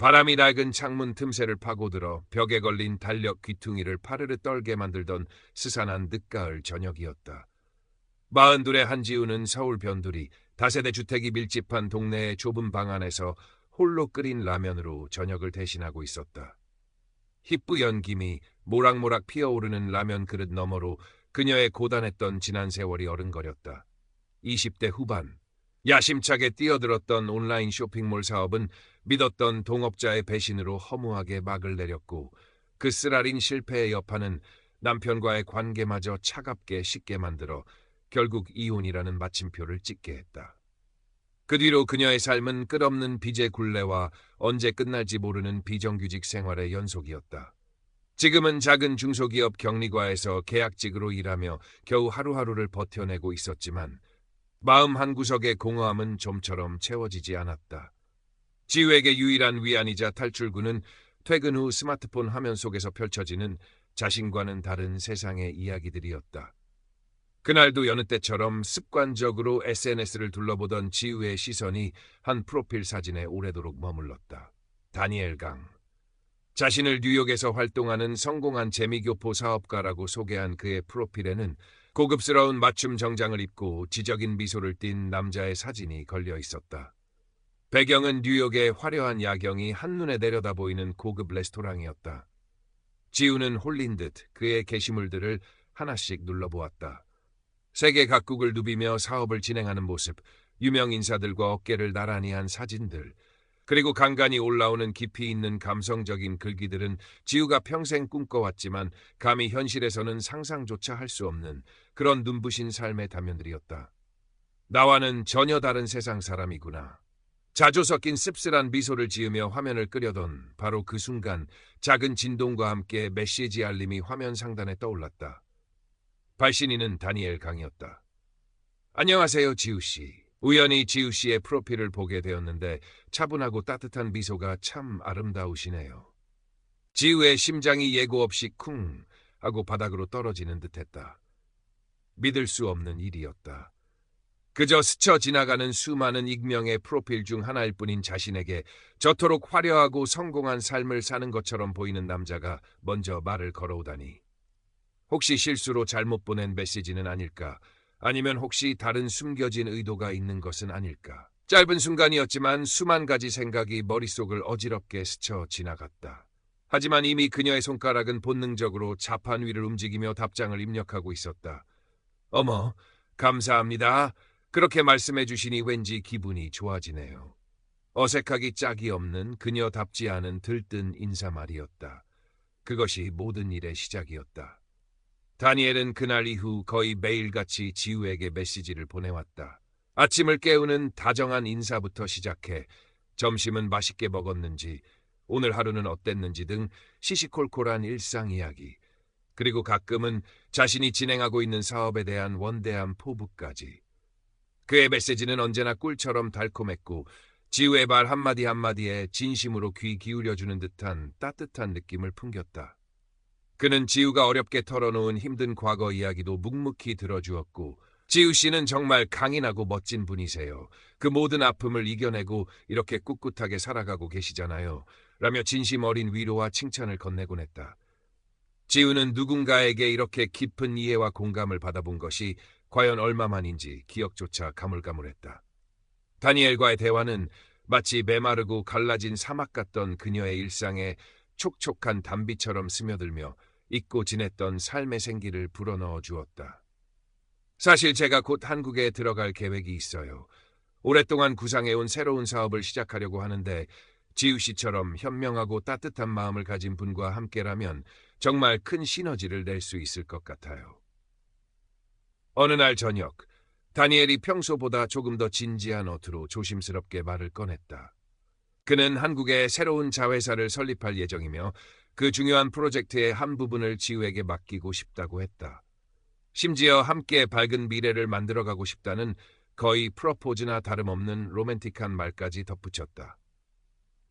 바람이 낡은 창문 틈새를 파고들어 벽에 걸린 달력 귀퉁이를 파르르 떨게 만들던 스산한 늦가을 저녁이었다. 42의 한지우는 서울 변두리 다세대 주택이 밀집한 동네의 좁은 방 안에서 홀로 끓인 라면으로 저녁을 대신하고 있었다. 희뿌연 김이 모락모락 피어오르는 라면 그릇 너머로 그녀의 고단했던 지난 세월이 어른거렸다. 20대 후반, 야심차게 뛰어들었던 온라인 쇼핑몰 사업은 믿었던 동업자의 배신으로 허무하게 막을 내렸고 그 쓰라린 실패의 여파는 남편과의 관계마저 차갑게 식게 만들어 결국 이혼이라는 마침표를 찍게 했다. 그 뒤로 그녀의 삶은 끝없는 빚의 굴레와 언제 끝날지 모르는 비정규직 생활의 연속이었다. 지금은 작은 중소기업 격리과에서 계약직으로 일하며 겨우 하루하루를 버텨내고 있었지만 마음 한구석의 공허함은 좀처럼 채워지지 않았다. 지우에게 유일한 위안이자 탈출구는 퇴근 후 스마트폰 화면 속에서 펼쳐지는 자신과는 다른 세상의 이야기들이었다. 그날도 여느 때처럼 습관적으로 SNS를 둘러보던 지우의 시선이 한 프로필 사진에 오래도록 머물렀다. 다니엘 강. 자신을 뉴욕에서 활동하는 성공한 재미교포 사업가라고 소개한 그의 프로필에는 고급스러운 맞춤 정장을 입고 지적인 미소를 띤 남자의 사진이 걸려 있었다. 배경은 뉴욕의 화려한 야경이 한눈에 내려다 보이는 고급 레스토랑이었다. 지우는 홀린 듯 그의 게시물들을 하나씩 눌러보았다. 세계 각국을 누비며 사업을 진행하는 모습, 유명 인사들과 어깨를 나란히 한 사진들, 그리고 간간히 올라오는 깊이 있는 감성적인 글귀들은 지우가 평생 꿈꿔왔지만 감히 현실에서는 상상조차 할 수 없는 그런 눈부신 삶의 단면들이었다. 나와는 전혀 다른 세상 사람이구나. 자주 섞인 씁쓸한 미소를 지으며 화면을 끄려던 바로 그 순간 작은 진동과 함께 메시지 알림이 화면 상단에 떠올랐다. 발신인은 다니엘 강이었다. 안녕하세요, 지우씨. 우연히 지우씨의 프로필을 보게 되었는데 차분하고 따뜻한 미소가 참 아름다우시네요. 지우의 심장이 예고 없이 쿵 하고 바닥으로 떨어지는 듯했다. 믿을 수 없는 일이었다. 그저 스쳐 지나가는 수많은 익명의 프로필 중 하나일 뿐인 자신에게 저토록 화려하고 성공한 삶을 사는 것처럼 보이는 남자가 먼저 말을 걸어오다니. 혹시 실수로 잘못 보낸 메시지는 아닐까? 아니면 혹시 다른 숨겨진 의도가 있는 것은 아닐까? 짧은 순간이었지만 수만 가지 생각이 머릿속을 어지럽게 스쳐 지나갔다. 하지만 이미 그녀의 손가락은 본능적으로 자판 위를 움직이며 답장을 입력하고 있었다. 어머, 감사합니다. 그렇게 말씀해 주시니 왠지 기분이 좋아지네요. 어색하기 짝이 없는 그녀답지 않은 들뜬 인사말이었다. 그것이 모든 일의 시작이었다. 다니엘은 그날 이후 거의 매일같이 지우에게 메시지를 보내왔다. 아침을 깨우는 다정한 인사부터 시작해 점심은 맛있게 먹었는지, 오늘 하루는 어땠는지 등 시시콜콜한 일상 이야기, 그리고 가끔은 자신이 진행하고 있는 사업에 대한 원대한 포부까지. 그의 메시지는 언제나 꿀처럼 달콤했고 지우의 말 한마디 한마디에 진심으로 귀 기울여주는 듯한 따뜻한 느낌을 풍겼다. 그는 지우가 어렵게 털어놓은 힘든 과거 이야기도 묵묵히 들어주었고 지우 씨는 정말 강인하고 멋진 분이세요. 그 모든 아픔을 이겨내고 이렇게 꿋꿋하게 살아가고 계시잖아요. 라며 진심 어린 위로와 칭찬을 건네곤 했다. 지우는 누군가에게 이렇게 깊은 이해와 공감을 받아본 것이 과연 얼마만인지 기억조차 가물가물했다. 다니엘과의 대화는 마치 메마르고 갈라진 사막 같던 그녀의 일상에 촉촉한 단비처럼 스며들며 잊고 지냈던 삶의 생기를 불어넣어 주었다. 사실 제가 곧 한국에 들어갈 계획이 있어요. 오랫동안 구상해온 새로운 사업을 시작하려고 하는데 지우 씨처럼 현명하고 따뜻한 마음을 가진 분과 함께라면 정말 큰 시너지를 낼 수 있을 것 같아요. 어느 날 저녁, 다니엘이 평소보다 조금 더 진지한 어투로 조심스럽게 말을 꺼냈다. 그는 한국에 새로운 자회사를 설립할 예정이며 그 중요한 프로젝트의 한 부분을 지우에게 맡기고 싶다고 했다. 심지어 함께 밝은 미래를 만들어가고 싶다는 거의 프로포즈나 다름없는 로맨틱한 말까지 덧붙였다.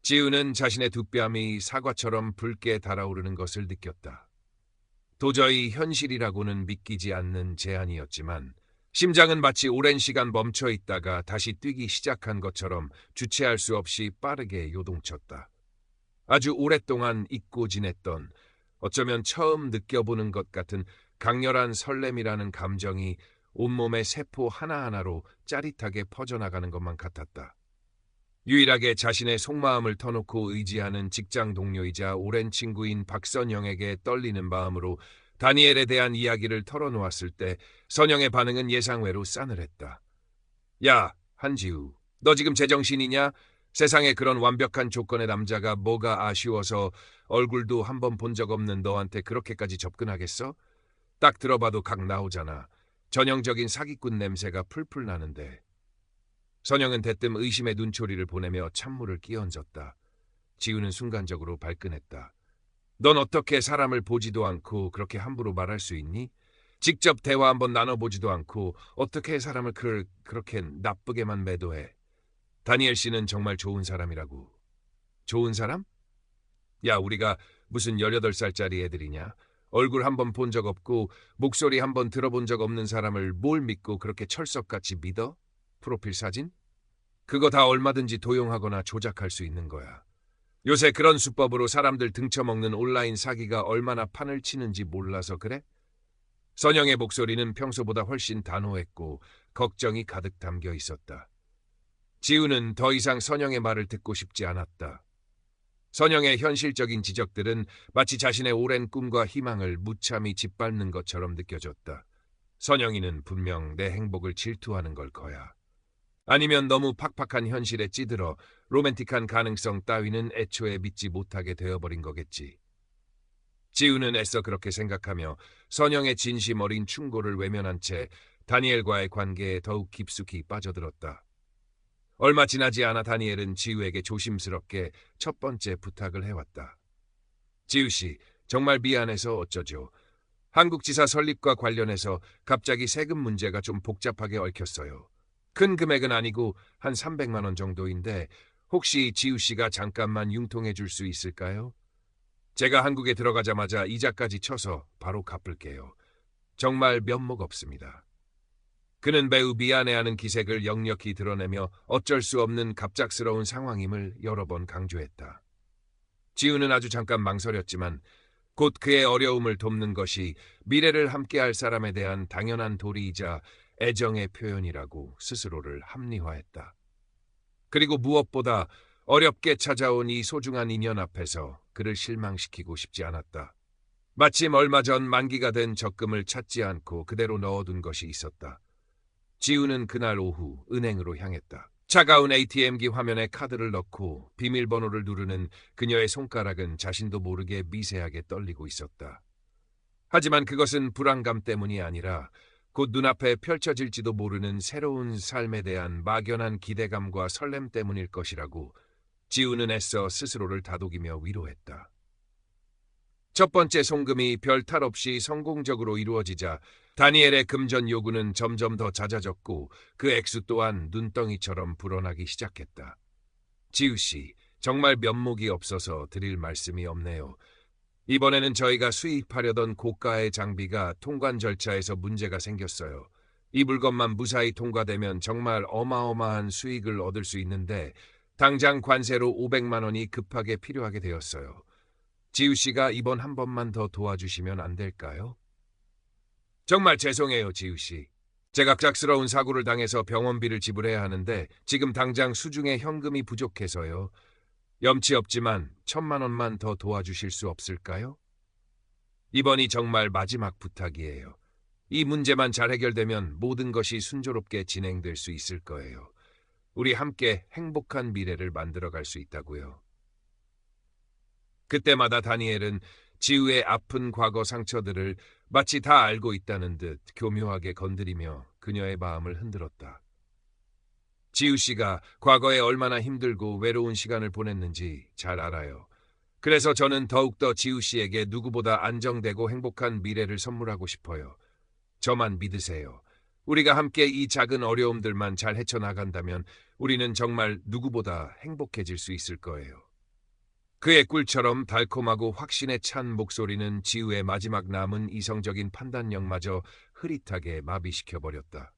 지우는 자신의 두 뺨이 사과처럼 붉게 달아오르는 것을 느꼈다. 도저히 현실이라고는 믿기지 않는 제안이었지만 심장은 마치 오랜 시간 멈춰 있다가 다시 뛰기 시작한 것처럼 주체할 수 없이 빠르게 요동쳤다. 아주 오랫동안 잊고 지냈던, 어쩌면 처음 느껴보는 것 같은 강렬한 설렘이라는 감정이 온몸의 세포 하나하나로 짜릿하게 퍼져나가는 것만 같았다. 유일하게 자신의 속마음을 터놓고 의지하는 직장 동료이자 오랜 친구인 박선영에게 떨리는 마음으로 다니엘에 대한 이야기를 털어놓았을 때 선영의 반응은 예상외로 싸늘했다. 야, 한지우, 너 지금 제정신이냐? 세상에 그런 완벽한 조건의 남자가 뭐가 아쉬워서 얼굴도 한번 본 적 없는 너한테 그렇게까지 접근하겠어? 딱 들어봐도 각 나오잖아. 전형적인 사기꾼 냄새가 풀풀 나는데. 선영은 대뜸 의심의 눈초리를 보내며 찬물을 끼얹었다. 지우는 순간적으로 발끈했다. 넌 어떻게 사람을 보지도 않고 그렇게 함부로 말할 수 있니? 직접 대화 한번 나눠보지도 않고 어떻게 사람을 그렇게 나쁘게만 매도해? 다니엘 씨는 정말 좋은 사람이라고. 좋은 사람? 야, 우리가 무슨 18살짜리 애들이냐? 얼굴 한번 본 적 없고 목소리 한번 들어본 적 없는 사람을 뭘 믿고 그렇게 철석같이 믿어? 프로필 사진? 그거 다 얼마든지 도용하거나 조작할 수 있는 거야. 요새 그런 수법으로 사람들 등쳐먹는 온라인 사기가 얼마나 판을 치는지 몰라서 그래? 선영의 목소리는 평소보다 훨씬 단호했고 걱정이 가득 담겨 있었다. 지우는 더 이상 선영의 말을 듣고 싶지 않았다. 선영의 현실적인 지적들은 마치 자신의 오랜 꿈과 희망을 무참히 짓밟는 것처럼 느껴졌다. 선영이는 분명 내 행복을 질투하는 걸 거야. 아니면 너무 팍팍한 현실에 찌들어 로맨틱한 가능성 따위는 애초에 믿지 못하게 되어버린 거겠지. 지우는 애써 그렇게 생각하며 선영의 진심 어린 충고를 외면한 채 다니엘과의 관계에 더욱 깊숙이 빠져들었다. 얼마 지나지 않아 다니엘은 지우에게 조심스럽게 첫 번째 부탁을 해왔다. 지우 씨, 정말 미안해서 어쩌죠. 한국지사 설립과 관련해서 갑자기 세금 문제가 좀 복잡하게 얽혔어요. 큰 금액은 아니고 한 300만 원 정도인데 혹시 지우 씨가 잠깐만 융통해 줄 수 있을까요? 제가 한국에 들어가자마자 이자까지 쳐서 바로 갚을게요. 정말 면목 없습니다. 그는 매우 미안해하는 기색을 역력히 드러내며 어쩔 수 없는 갑작스러운 상황임을 여러 번 강조했다. 지우는 아주 잠깐 망설였지만 곧 그의 어려움을 돕는 것이 미래를 함께할 사람에 대한 당연한 도리이자 애정의 표현이라고 스스로를 합리화했다. 그리고 무엇보다 어렵게 찾아온 이 소중한 인연 앞에서 그를 실망시키고 싶지 않았다. 마침 얼마 전 만기가 된 적금을 찾지 않고 그대로 넣어둔 것이 있었다. 지우는 그날 오후 은행으로 향했다. 차가운 ATM기 화면에 카드를 넣고 비밀번호를 누르는 그녀의 손가락은 자신도 모르게 미세하게 떨리고 있었다. 하지만 그것은 불안감 때문이 아니라 곧 눈앞에 펼쳐질지도 모르는 새로운 삶에 대한 막연한 기대감과 설렘 때문일 것이라고 지우는 애써 스스로를 다독이며 위로했다. 첫 번째 송금이 별 탈 없이 성공적으로 이루어지자 다니엘의 금전 요구는 점점 더 잦아졌고 그 액수 또한 눈덩이처럼 불어나기 시작했다. 지우 씨, 정말 면목이 없어서 드릴 말씀이 없네요. 이번에는 저희가 수입하려던 고가의 장비가 통관 절차에서 문제가 생겼어요. 이 물건만 무사히 통과되면 정말 어마어마한 수익을 얻을 수 있는데 당장 관세로 500만 원이 급하게 필요하게 되었어요. 지우 씨가 이번 한 번만 더 도와주시면 안 될까요? 정말 죄송해요, 지우 씨. 제가 갑작스러운 사고를 당해서 병원비를 지불해야 하는데 지금 당장 수중에 현금이 부족해서요. 염치 없지만 1,000만 원만 더 도와주실 수 없을까요? 이번이 정말 마지막 부탁이에요. 이 문제만 잘 해결되면 모든 것이 순조롭게 진행될 수 있을 거예요. 우리 함께 행복한 미래를 만들어갈 수 있다고요. 그때마다 다니엘은 지우의 아픈 과거 상처들을 마치 다 알고 있다는 듯 교묘하게 건드리며 그녀의 마음을 흔들었다. 지우 씨가 과거에 얼마나 힘들고 외로운 시간을 보냈는지 잘 알아요. 그래서 저는 더욱더 지우 씨에게 누구보다 안정되고 행복한 미래를 선물하고 싶어요. 저만 믿으세요. 우리가 함께 이 작은 어려움들만 잘 헤쳐나간다면 우리는 정말 누구보다 행복해질 수 있을 거예요. 그의 꿀처럼 달콤하고 확신에 찬 목소리는 지우의 마지막 남은 이성적인 판단력마저 흐릿하게 마비시켜버렸다.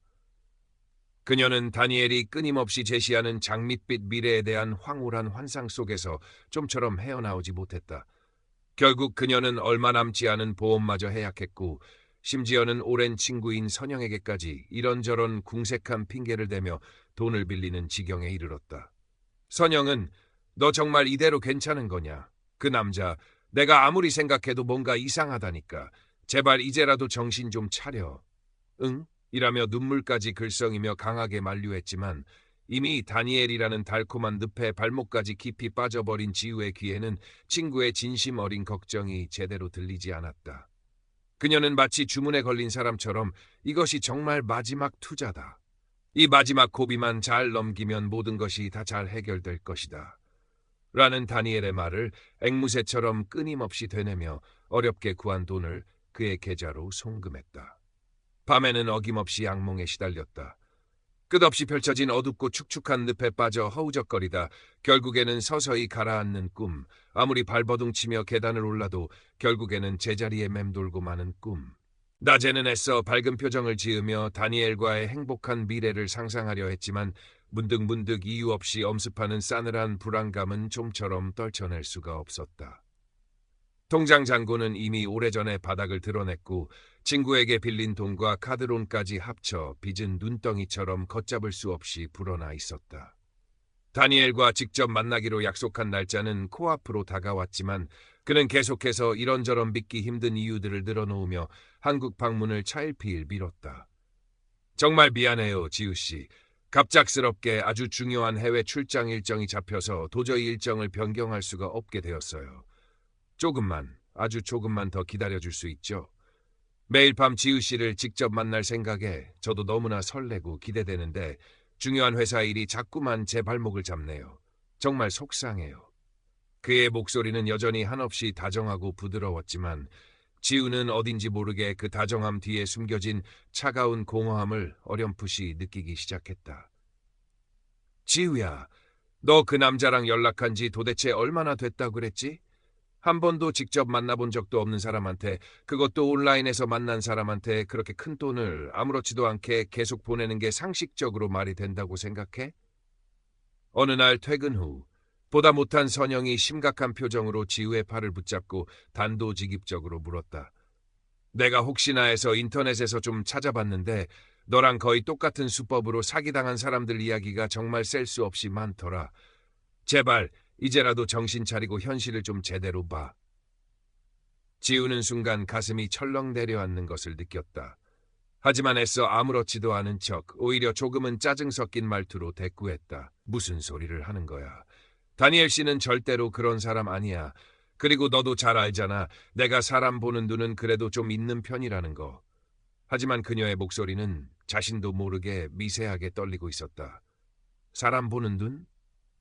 그녀는 다니엘이 끊임없이 제시하는 장밋빛 미래에 대한 황홀한 환상 속에서 좀처럼 헤어나오지 못했다. 결국 그녀는 얼마 남지 않은 보험마저 해약했고 심지어는 오랜 친구인 선영에게까지 이런저런 궁색한 핑계를 대며 돈을 빌리는 지경에 이르렀다. 선영은 너 정말 이대로 괜찮은 거냐? 그 남자 내가 아무리 생각해도 뭔가 이상하다니까. 제발 이제라도 정신 좀 차려. 응? 이라며 눈물까지 글썽이며 강하게 만류했지만 이미 다니엘이라는 달콤한 늪에 발목까지 깊이 빠져버린 지우의 귀에는 친구의 진심 어린 걱정이 제대로 들리지 않았다. 그녀는 마치 주문에 걸린 사람처럼 이것이 정말 마지막 투자다. 이 마지막 고비만 잘 넘기면 모든 것이 다 잘 해결될 것이다. 라는 다니엘의 말을 앵무새처럼 끊임없이 되뇌며 어렵게 구한 돈을 그의 계좌로 송금했다. 밤에는 어김없이 악몽에 시달렸다. 끝없이 펼쳐진 어둡고 축축한 늪에 빠져 허우적거리다 결국에는 서서히 가라앉는 꿈, 아무리 발버둥치며 계단을 올라도 결국에는 제자리에 맴돌고 마는 꿈. 낮에는 애써 밝은 표정을 지으며 다니엘과의 행복한 미래를 상상하려 했지만 문득문득 이유 없이 엄습하는 싸늘한 불안감은 좀처럼 떨쳐낼 수가 없었다. 통장 잔고는 이미 오래전에 바닥을 드러냈고 친구에게 빌린 돈과 카드론까지 합쳐 빚은 눈덩이처럼 걷잡을 수 없이 불어나 있었다. 다니엘과 직접 만나기로 약속한 날짜는 코앞으로 다가왔지만 그는 계속해서 이런저런 믿기 힘든 이유들을 늘어놓으며 한국 방문을 차일피일 미뤘다. 정말 미안해요, 지우씨. 갑작스럽게 아주 중요한 해외 출장 일정이 잡혀서 도저히 일정을 변경할 수가 없게 되었어요. 조금만, 아주 조금만 더 기다려줄 수 있죠? 매일 밤 지우씨를 직접 만날 생각에 저도 너무나 설레고 기대되는데 중요한 회사 일이 자꾸만 제 발목을 잡네요. 정말 속상해요. 그의 목소리는 여전히 한없이 다정하고 부드러웠지만 지우는 어딘지 모르게 그 다정함 뒤에 숨겨진 차가운 공허함을 어렴풋이 느끼기 시작했다. 지우야, 너 그 남자랑 연락한 지 도대체 얼마나 됐다고 그랬지? 한 번도 직접 만나본 적도 없는 사람한테, 그것도 온라인에서 만난 사람한테 그렇게 큰 돈을 아무렇지도 않게 계속 보내는 게 상식적으로 말이 된다고 생각해? 어느 날 퇴근 후 보다 못한 선영이 심각한 표정으로 지우의 팔을 붙잡고 단도직입적으로 물었다. 내가 혹시나 해서 인터넷에서 좀 찾아봤는데 너랑 거의 똑같은 수법으로 사기당한 사람들 이야기가 정말 셀 수 없이 많더라. 제발 이제라도 정신 차리고 현실을 좀 제대로 봐. 지우는 순간 가슴이 철렁 내려앉는 것을 느꼈다. 하지만 애써 아무렇지도 않은 척 오히려 조금은 짜증 섞인 말투로 대꾸했다. 무슨 소리를 하는 거야. 다니엘 씨는 절대로 그런 사람 아니야. 그리고 너도 잘 알잖아. 내가 사람 보는 눈은 그래도 좀 있는 편이라는 거. 하지만 그녀의 목소리는 자신도 모르게 미세하게 떨리고 있었다. 사람 보는 눈?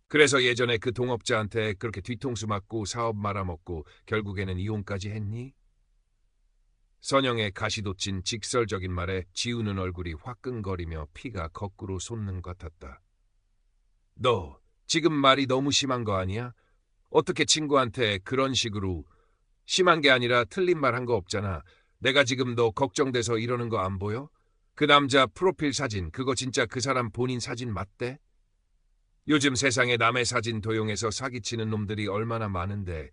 그래서 예전에 그 동업자한테 그렇게 뒤통수 맞고 사업 말아먹고 결국에는 이혼까지 했니? 선영의 가시돋친 직설적인 말에 지우는 얼굴이 화끈거리며 피가 거꾸로 솟는 것 같았다. 너 지금 말이 너무 심한 거 아니야? 어떻게 친구한테 그런 식으로. 심한 게 아니라 틀린 말 한 거 없잖아. 내가 지금 너 걱정돼서 이러는 거 안 보여? 그 남자 프로필 사진 그거 진짜 그 사람 본인 사진 맞대? 요즘 세상에 남의 사진 도용해서 사기치는 놈들이 얼마나 많은데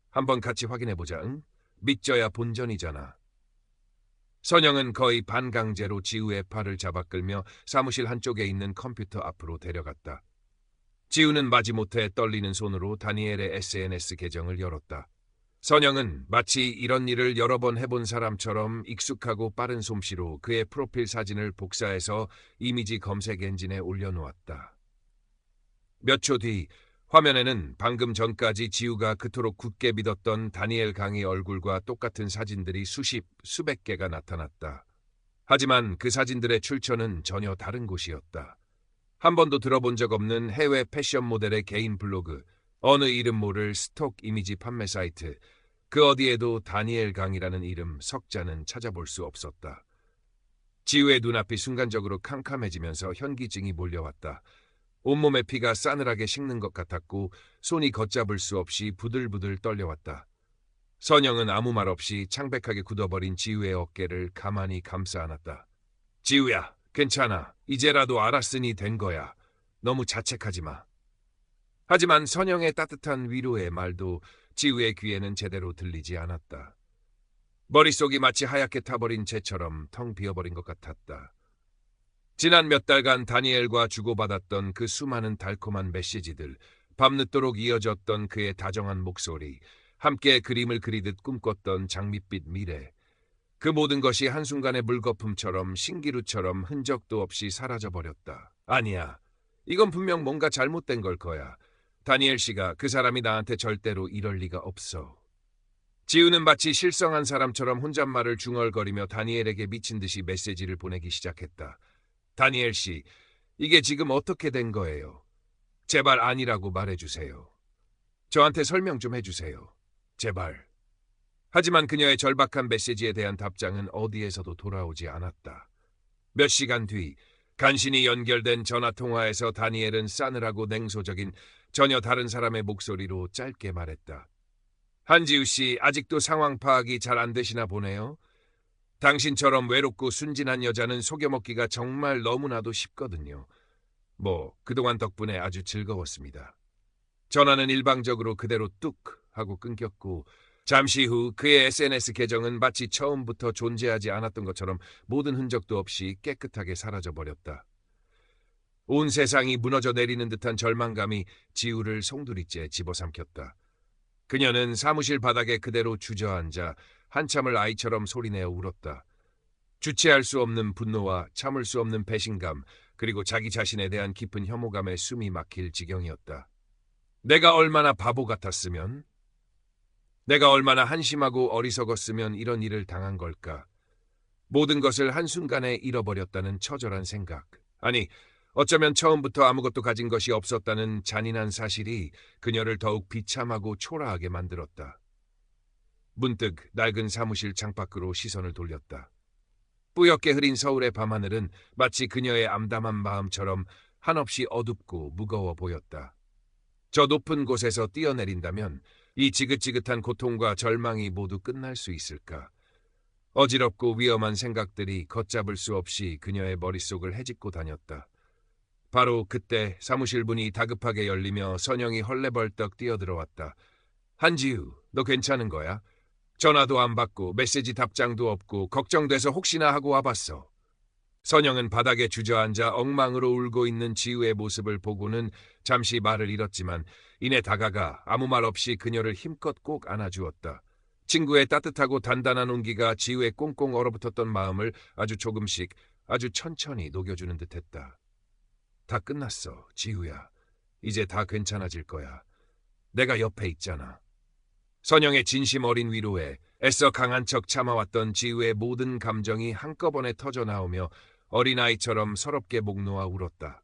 한번 같이 확인해보자. 응? 믿져야 본전이잖아. 선영은 거의 반강제로 지우의 팔을 잡아 끌며 사무실 한쪽에 있는 컴퓨터 앞으로 데려갔다. 지우는 마지못해 떨리는 손으로 다니엘의 SNS 계정을 열었다. 선영은 마치 이런 일을 여러 번 해본 사람처럼 익숙하고 빠른 솜씨로 그의 프로필 사진을 복사해서 이미지 검색 엔진에 올려놓았다. 몇 초 뒤 화면에는 방금 전까지 지우가 그토록 굳게 믿었던 다니엘 강의 얼굴과 똑같은 사진들이 수백 개가 나타났다. 하지만 그 사진들의 출처는 전혀 다른 곳이었다. 한 번도 들어본 적 없는 해외 패션 모델의 개인 블로그, 어느 이름 모를 스톡 이미지 판매 사이트, 그 어디에도 다니엘 강이라는 이름 석자는 찾아볼 수 없었다. 지우의 눈앞이 순간적으로 캄캄해지면서 현기증이 몰려왔다. 온몸의 피가 싸늘하게 식는 것 같았고 손이 걷잡을 수 없이 부들부들 떨려왔다. 선영은 아무 말 없이 창백하게 굳어버린 지우의 어깨를 가만히 감싸 안았다. 지우야, 괜찮아. 이제라도 알았으니 된 거야. 너무 자책하지 마. 하지만 선영의 따뜻한 위로의 말도 지우의 귀에는 제대로 들리지 않았다. 머릿속이 마치 하얗게 타버린 재처럼 텅 비어버린 것 같았다. 지난 몇 달간 다니엘과 주고받았던 그 수많은 달콤한 메시지들, 밤늦도록 이어졌던 그의 다정한 목소리, 함께 그림을 그리듯 꿈꿨던 장밋빛 미래, 그 모든 것이 한순간의 물거품처럼 신기루처럼 흔적도 없이 사라져버렸다. 아니야. 이건 분명 뭔가 잘못된 걸 거야. 다니엘 씨가 그 사람이 나한테 절대로 이럴 리가 없어. 지우는 마치 실성한 사람처럼 혼잣말을 중얼거리며 다니엘에게 미친 듯이 메시지를 보내기 시작했다. 다니엘 씨, 이게 지금 어떻게 된 거예요? 제발 아니라고 말해주세요. 저한테 설명 좀 해주세요. 제발. 하지만 그녀의 절박한 메시지에 대한 답장은 어디에서도 돌아오지 않았다. 몇 시간 뒤 간신히 연결된 전화통화에서 다니엘은 싸늘하고 냉소적인 전혀 다른 사람의 목소리로 짧게 말했다. 한지우 씨, 아직도 상황 파악이 잘 안 되시나 보네요. 당신처럼 외롭고 순진한 여자는 속여먹기가 정말 너무나도 쉽거든요. 그동안 덕분에 아주 즐거웠습니다. 전화는 일방적으로 그대로 뚝 하고 끊겼고 잠시 후 그의 SNS 계정은 마치 처음부터 존재하지 않았던 것처럼 모든 흔적도 없이 깨끗하게 사라져버렸다. 온 세상이 무너져 내리는 듯한 절망감이 지우를 송두리째 집어삼켰다. 그녀는 사무실 바닥에 그대로 주저앉아 한참을 아이처럼 소리내어 울었다. 주체할 수 없는 분노와 참을 수 없는 배신감, 그리고 자기 자신에 대한 깊은 혐오감에 숨이 막힐 지경이었다. 내가 얼마나 바보 같았으면, 내가 얼마나 한심하고 어리석었으면 이런 일을 당한 걸까. 모든 것을 한순간에 잃어버렸다는 처절한 생각. 아니, 어쩌면 처음부터 아무것도 가진 것이 없었다는 잔인한 사실이 그녀를 더욱 비참하고 초라하게 만들었다. 문득 낡은 사무실 창밖으로 시선을 돌렸다. 뿌옇게 흐린 서울의 밤하늘은 마치 그녀의 암담한 마음처럼 한없이 어둡고 무거워 보였다. 저 높은 곳에서 뛰어내린다면 이 지긋지긋한 고통과 절망이 모두 끝날 수 있을까? 어지럽고 위험한 생각들이 걷잡을 수 없이 그녀의 머릿속을 헤집고 다녔다. 바로 그때 사무실 문이 다급하게 열리며 선영이 헐레벌떡 뛰어들어왔다. 한지우, 너 괜찮은 거야? 전화도 안 받고 메시지 답장도 없고 걱정돼서 혹시나 하고 와봤어. 선영은 바닥에 주저앉아 엉망으로 울고 있는 지우의 모습을 보고는 잠시 말을 잃었지만 이내 다가가 아무 말 없이 그녀를 힘껏 꼭 안아주었다. 친구의 따뜻하고 단단한 온기가 지우의 꽁꽁 얼어붙었던 마음을 아주 조금씩, 아주 천천히 녹여주는 듯했다. 다 끝났어, 지우야. 이제 다 괜찮아질 거야. 내가 옆에 있잖아. 선영의 진심 어린 위로에 애써 강한 척 참아왔던 지우의 모든 감정이 한꺼번에 터져나오며 어린아이처럼 서럽게 목 놓아 울었다.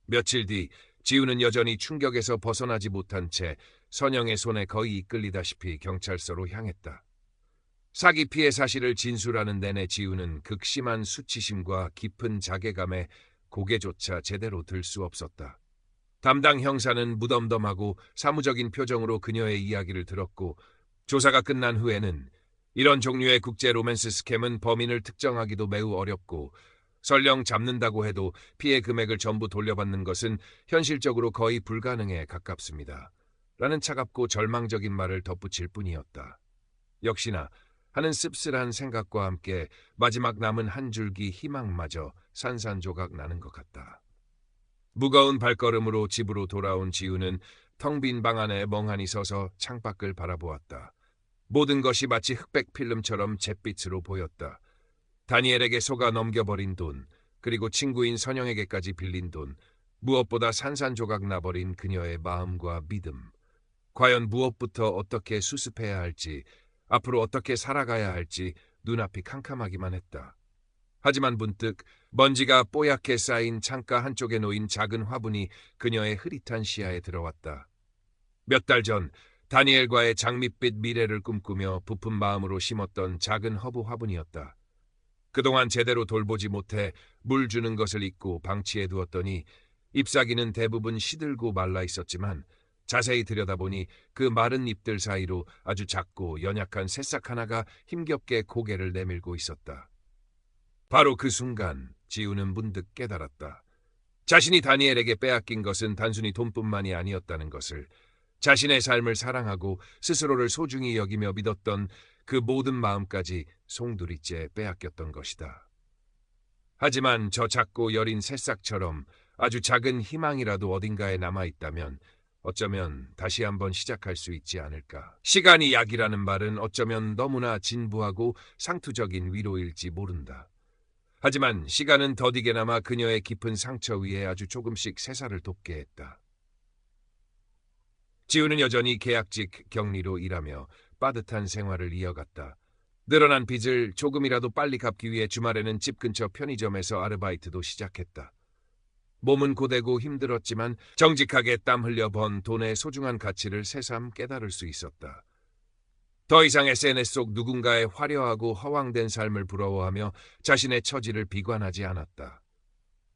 며칠 뒤 지우는 여전히 충격에서 벗어나지 못한 채 선영의 손에 거의 이끌리다시피 경찰서로 향했다. 사기 피해 사실을 진술하는 내내 지우는 극심한 수치심과 깊은 자괴감에 고개조차 제대로 들 수 없었다. 담당 형사는 무덤덤하고 사무적인 표정으로 그녀의 이야기를 들었고 조사가 끝난 후에는 이런 종류의 국제 로맨스 스캠은 범인을 특정하기도 매우 어렵고 설령 잡는다고 해도 피해 금액을 전부 돌려받는 것은 현실적으로 거의 불가능에 가깝습니다. 라는 차갑고 절망적인 말을 덧붙일 뿐이었다. 역시나 하는 씁쓸한 생각과 함께 마지막 남은 한 줄기 희망마저 산산조각 나는 것 같다. 무거운 발걸음으로 집으로 돌아온 지우는 텅 빈 방 안에 멍하니 서서 창밖을 바라보았다. 모든 것이 마치 흑백 필름처럼 잿빛으로 보였다. 다니엘에게 속아 넘겨버린 돈, 그리고 친구인 선영에게까지 빌린 돈, 무엇보다 산산조각 나버린 그녀의 마음과 믿음. 과연 무엇부터 어떻게 수습해야 할지, 앞으로 어떻게 살아가야 할지 눈앞이 캄캄하기만 했다. 하지만 문득 먼지가 뽀얗게 쌓인 창가 한쪽에 놓인 작은 화분이 그녀의 흐릿한 시야에 들어왔다. 몇 달 전 다니엘과의 장밋빛 미래를 꿈꾸며 부푼 마음으로 심었던 작은 허브 화분이었다. 그동안 제대로 돌보지 못해 물 주는 것을 잊고 방치해 두었더니 잎사귀는 대부분 시들고 말라 있었지만 자세히 들여다보니 그 마른 잎들 사이로 아주 작고 연약한 새싹 하나가 힘겹게 고개를 내밀고 있었다. 바로 그 순간 지우는 문득 깨달았다. 자신이 다니엘에게 빼앗긴 것은 단순히 돈뿐만이 아니었다는 것을, 자신의 삶을 사랑하고 스스로를 소중히 여기며 믿었던 그 모든 마음까지 송두리째 빼앗겼던 것이다. 하지만 저 작고 여린 새싹처럼 아주 작은 희망이라도 어딘가에 남아있다면 어쩌면 다시 한번 시작할 수 있지 않을까. 시간이 약이라는 말은 어쩌면 너무나 진부하고 상투적인 위로일지 모른다. 하지만 시간은 더디게나마 그녀의 깊은 상처 위에 아주 조금씩 새살을 돋게 했다. 지우는 여전히 계약직 격리로 일하며 빠듯한 생활을 이어갔다. 늘어난 빚을 조금이라도 빨리 갚기 위해 주말에는 집 근처 편의점에서 아르바이트도 시작했다. 몸은 고되고 힘들었지만 정직하게 땀 흘려 번 돈의 소중한 가치를 새삼 깨달을 수 있었다. 더 이상 SNS 속 누군가의 화려하고 허황된 삶을 부러워하며 자신의 처지를 비관하지 않았다.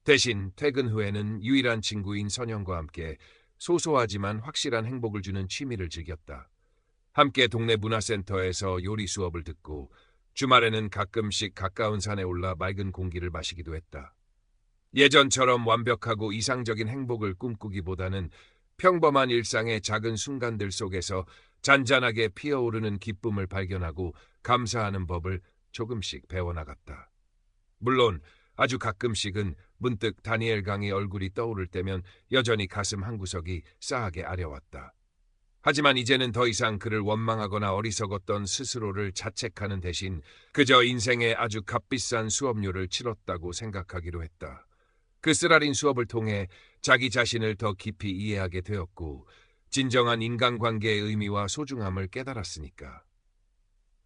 대신 퇴근 후에는 유일한 친구인 선영과 함께 소소하지만 확실한 행복을 주는 취미를 즐겼다. 함께 동네 문화센터에서 요리 수업을 듣고 주말에는 가끔씩 가까운 산에 올라 맑은 공기를 마시기도 했다. 예전처럼 완벽하고 이상적인 행복을 꿈꾸기보다는 평범한 일상의 작은 순간들 속에서 잔잔하게 피어오르는 기쁨을 발견하고 감사하는 법을 조금씩 배워나갔다. 물론 아주 가끔씩은 문득 다니엘 강의 얼굴이 떠오를 때면 여전히 가슴 한구석이 싸하게 아려왔다. 하지만 이제는 더 이상 그를 원망하거나 어리석었던 스스로를 자책하는 대신 그저 인생의 아주 값비싼 수업료를 치렀다고 생각하기로 했다. 그 쓰라린 수업을 통해 자기 자신을 더 깊이 이해하게 되었고 진정한 인간관계의 의미와 소중함을 깨달았으니까.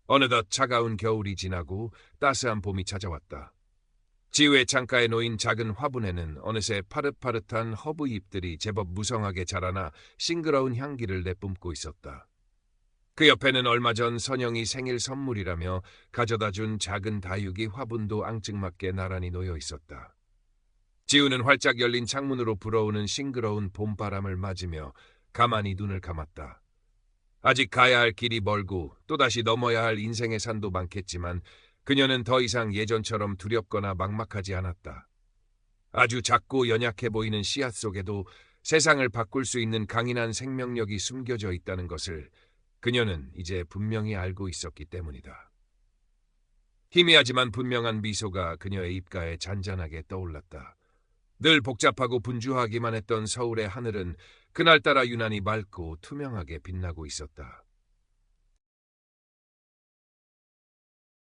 어느덧 차가운 겨울이 지나고 따스한 봄이 찾아왔다. 지우의 창가에 놓인 작은 화분에는 어느새 파릇파릇한 허브 잎들이 제법 무성하게 자라나 싱그러운 향기를 내뿜고 있었다. 그 옆에는 얼마 전 선영이 생일 선물이라며 가져다 준 작은 다육이 화분도 앙증맞게 나란히 놓여 있었다. 지우는 활짝 열린 창문으로 불어오는 싱그러운 봄바람을 맞으며 가만히 눈을 감았다. 아직 가야 할 길이 멀고 또다시 넘어야 할 인생의 산도 많겠지만 그녀는 더 이상 예전처럼 두렵거나 막막하지 않았다. 아주 작고 연약해 보이는 씨앗 속에도 세상을 바꿀 수 있는 강인한 생명력이 숨겨져 있다는 것을 그녀는 이제 분명히 알고 있었기 때문이다. 희미하지만 분명한 미소가 그녀의 입가에 잔잔하게 떠올랐다. 늘 복잡하고 분주하기만 했던 서울의 하늘은 그날따라 유난히 맑고 투명하게 빛나고 있었다.